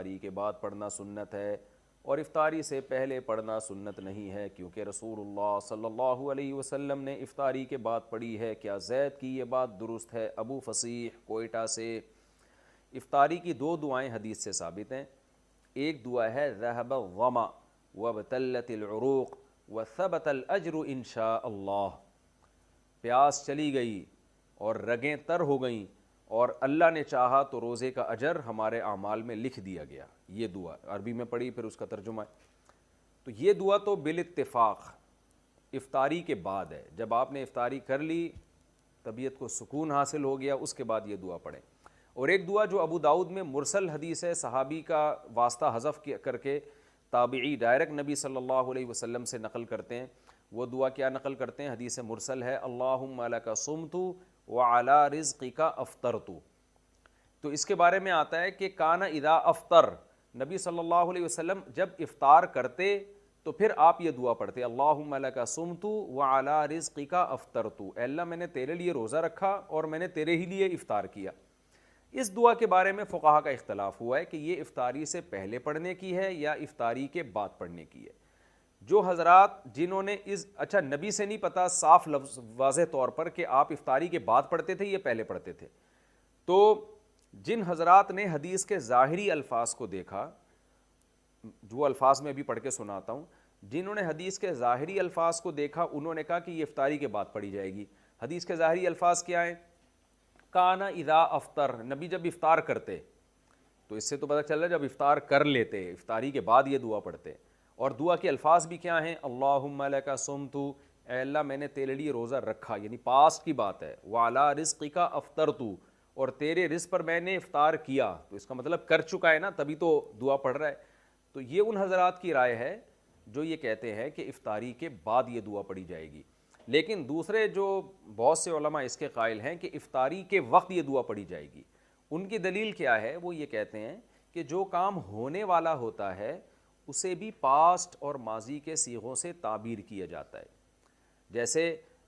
افطاری کے بعد پڑھنا سنت ہے اور افطاری سے پہلے پڑھنا سنت نہیں ہے، کیونکہ رسول اللہ صلی اللہ علیہ وسلم نے افطاری کے بعد پڑھی ہے۔ کیا زید کی یہ بات درست ہے؟ ابو فصیح کوئٹہ سے۔ افطاری کی دو دعائیں حدیث سے ثابت ہیں۔ ایک دعا ہے ذهب الظما وابتلت العروق وثبت الاجر ان شاء اللہ، پیاس چلی گئی اور رگیں تر ہو گئیں اور اللہ نے چاہا تو روزے کا اجر ہمارے اعمال میں لکھ دیا گیا۔ یہ دعا عربی میں پڑھی، پھر اس کا ترجمہ ہے۔ تو یہ دعا تو بالاتفاق افطاری کے بعد ہے، جب آپ نے افطاری کر لی، طبیعت کو سکون حاصل ہو گیا، اس کے بعد یہ دعا پڑھیں۔ اور ایک دعا جو ابو داؤد میں مرسل حدیث ہے، صحابی کا واسطہ حذف کر کے تابعی ڈائریکٹ نبی صلی اللہ علیہ وسلم سے نقل کرتے ہیں۔ وہ دعا کیا نقل کرتے ہیں؟ حدیث مرسل ہے، اللہم لک صمت وعلی رزقک افطرت۔ تو اس کے بارے میں آتا ہے کہ کان اذا افطر، نبی صلی اللہ علیہ وسلم جب افطار کرتے تو پھر آپ یہ دعا پڑھتے، اللہم لک صمت وعلی رزقک افطرت، اے اللہ میں نے تیرے لیے روزہ رکھا اور میں نے تیرے ہی لیے افطار کیا۔ اس دعا کے بارے میں فقہا کا اختلاف ہوا ہے کہ یہ افطاری سے پہلے پڑھنے کی ہے یا افطاری کے بعد پڑھنے کی ہے۔ جو حضرات جنہوں نے اچھا نبی سے نہیں پتا صاف لفظ واضح طور پر کہ آپ افطاری کے بعد پڑھتے تھے یا پہلے پڑھتے تھے، تو جن حضرات نے حدیث کے ظاہری الفاظ کو دیکھا، جو الفاظ میں بھی پڑھ کے سناتا ہوں، جنہوں نے حدیث کے ظاہری الفاظ کو دیکھا انہوں نے کہا کہ یہ افطاری کے بعد پڑھی جائے گی۔ حدیث کے ظاہری الفاظ کیا ہیں؟ کانا اذا افطر، نبی جب افطار کرتے، تو اس سے تو پتہ چل رہا ہے جب افطار کر لیتے، افطاری کے بعد یہ دعا پڑھتے۔ اور دعا کے الفاظ بھی کیا ہیں؟ اللہم لک صمت، اے اللہ میں نے تیرے لیے روزہ رکھا، یعنی پاسٹ کی بات ہے، وعلی رزقک افطرت، اور تیرے رزق پر میں نے افطار کیا، تو اس کا مطلب کر چکا ہے نا، تبھی تو دعا پڑھ رہا ہے۔ تو یہ ان حضرات کی رائے ہے جو یہ کہتے ہیں کہ افطاری کے بعد یہ دعا پڑھی جائے گی۔ لیکن دوسرے جو بہت سے علماء اس کے قائل ہیں کہ افطاری کے وقت یہ دعا پڑھی جائے گی۔ ان کی دلیل کیا ہے؟ وہ یہ کہتے ہیں کہ جو کام ہونے والا ہوتا ہے اسے بھی پاسٹ اور ماضی کے صیغوں سے تعبیر کیا جاتا ہے۔ جیسے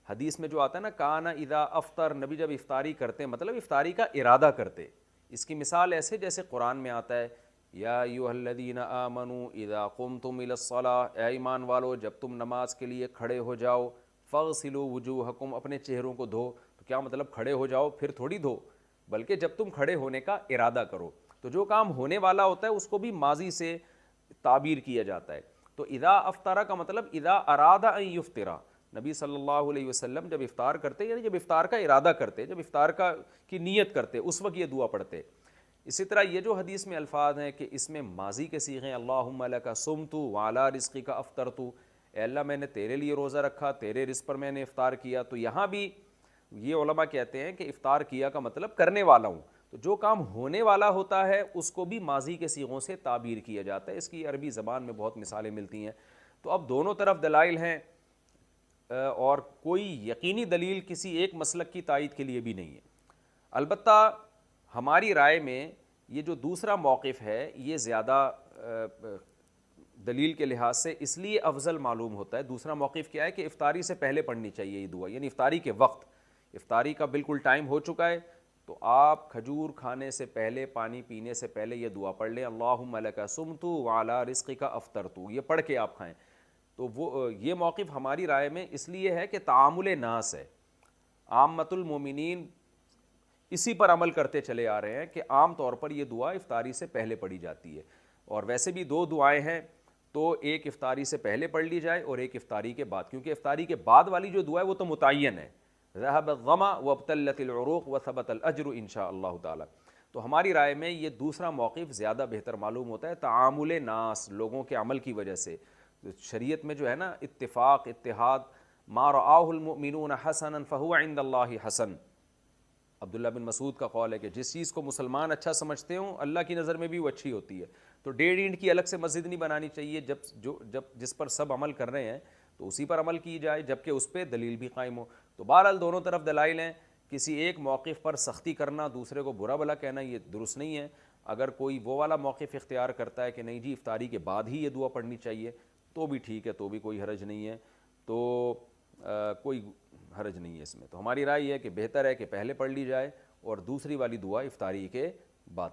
حدیث میں جو آتا ہے نا، کانا اذا افطر، نبی جب افطاری کرتے مطلب افطاری کا ارادہ کرتے۔ اس کی مثال ایسے جیسے قرآن میں آتا ہے، یا ایھا الذین آمنوا اذا قمتم الی الصلاۃ، اے ایمان والو جب تم نماز کے لیے کھڑے ہو جاؤ، فاغسلوا وجوہکم، اپنے چہروں کو دھو۔ تو کیا مطلب کھڑے ہو جاؤ پھر تھوڑی دھو، بلکہ جب تم کھڑے ہونے کا ارادہ کرو۔ تو جو کام ہونے والا ہوتا ہے اس کو بھی ماضی سے تعبیر کیا جاتا ہے۔ تو اذا افطر کا مطلب اذا اراد ان یفطر، نبی صلی اللہ علیہ وسلم جب افطار کرتے، یعنی جب افطار کا ارادہ کرتے، جب افطار کی نیت کرتے، اس وقت یہ دعا پڑھتے۔ اسی طرح یہ جو حدیث میں الفاظ ہیں کہ اس میں ماضی کے صیغے ہیں، اللہم لک صمت وعلی رزقک افطرت، اے اللہ میں نے تیرے لیے روزہ رکھا، تیرے رزق پر میں نے افطار کیا۔ تو یہاں بھی یہ علماء کہتے ہیں کہ افطار کیا کا مطلب کرنے والا ہوں۔ تو جو کام ہونے والا ہوتا ہے اس کو بھی ماضی کے صیغوں سے تعبیر کیا جاتا ہے۔ اس کی عربی زبان میں بہت مثالیں ملتی ہیں۔ تو اب دونوں طرف دلائل ہیں، اور کوئی یقینی دلیل کسی ایک مسلک کی تائید کے لیے بھی نہیں ہے۔ البتہ ہماری رائے میں یہ جو دوسرا موقف ہے یہ زیادہ دلیل کے لحاظ سے اس لیے افضل معلوم ہوتا ہے۔ دوسرا موقف کیا ہے کہ افطاری سے پہلے پڑھنی چاہیے یہ دعا، یعنی افطاری کے وقت، افطاری کا بالکل ٹائم ہو چکا ہے تو آپ کھجور کھانے سے پہلے، پانی پینے سے پہلے یہ دعا پڑھ لیں، اللہم لک صمت وعلی رزقک افطرت، یہ پڑھ کے آپ کھائیں۔ تو یہ موقف ہماری رائے میں اس لیے ہے کہ تعامل ناس ہے، عامۃ المومنین اسی پر عمل کرتے چلے آ رہے ہیں کہ عام طور پر یہ دعا افطاری سے پہلے پڑھی جاتی ہے۔ اور ویسے بھی دو دعائیں ہیں، تو ایک افطاری سے پہلے پڑھ لی جائے اور ایک افطاری کے بعد، کیونکہ افطاری کے بعد والی جو دعا ہے وہ تو متعین ہے، ذهب الظما وابتلت العروق وثبت الاجر ان شاء اللہ تعالی۔ تو ہماری رائے میں یہ دوسرا موقف زیادہ بہتر معلوم ہوتا ہے، تعامل ناس، لوگوں کے عمل کی وجہ سے۔ شریعت میں جو ہے نا اتفاق، اتحاد، ما رآہ المؤمنون حسنا فہو عند اللہ حسن، عبداللہ بن مسعود کا قول ہے کہ جس چیز کو مسلمان اچھا سمجھتے ہوں اللہ کی نظر میں بھی وہ اچھی ہوتی ہے۔ تو 1.5 اینٹ کی الگ سے مسجد نہیں بنانی چاہیے، جب جس پر سب عمل کر رہے ہیں تو اسی پر عمل کی جائے، جبکہ اس پہ دلیل بھی قائم ہو۔ تو بہرحال دونوں طرف دلائل ہیں، کسی ایک موقف پر سختی کرنا، دوسرے کو برا بھلا کہنا، یہ درست نہیں ہے۔ اگر کوئی وہ والا موقف اختیار کرتا ہے کہ نہیں جی افطاری کے بعد ہی یہ دعا پڑھنی چاہیے، تو بھی ٹھیک ہے، تو بھی کوئی حرج نہیں ہے، تو کوئی حرج نہیں ہے اس میں۔ تو ہماری رائے یہ ہے کہ بہتر ہے کہ پہلے پڑھ لی جائے اور دوسری والی دعا افطاری کے بعد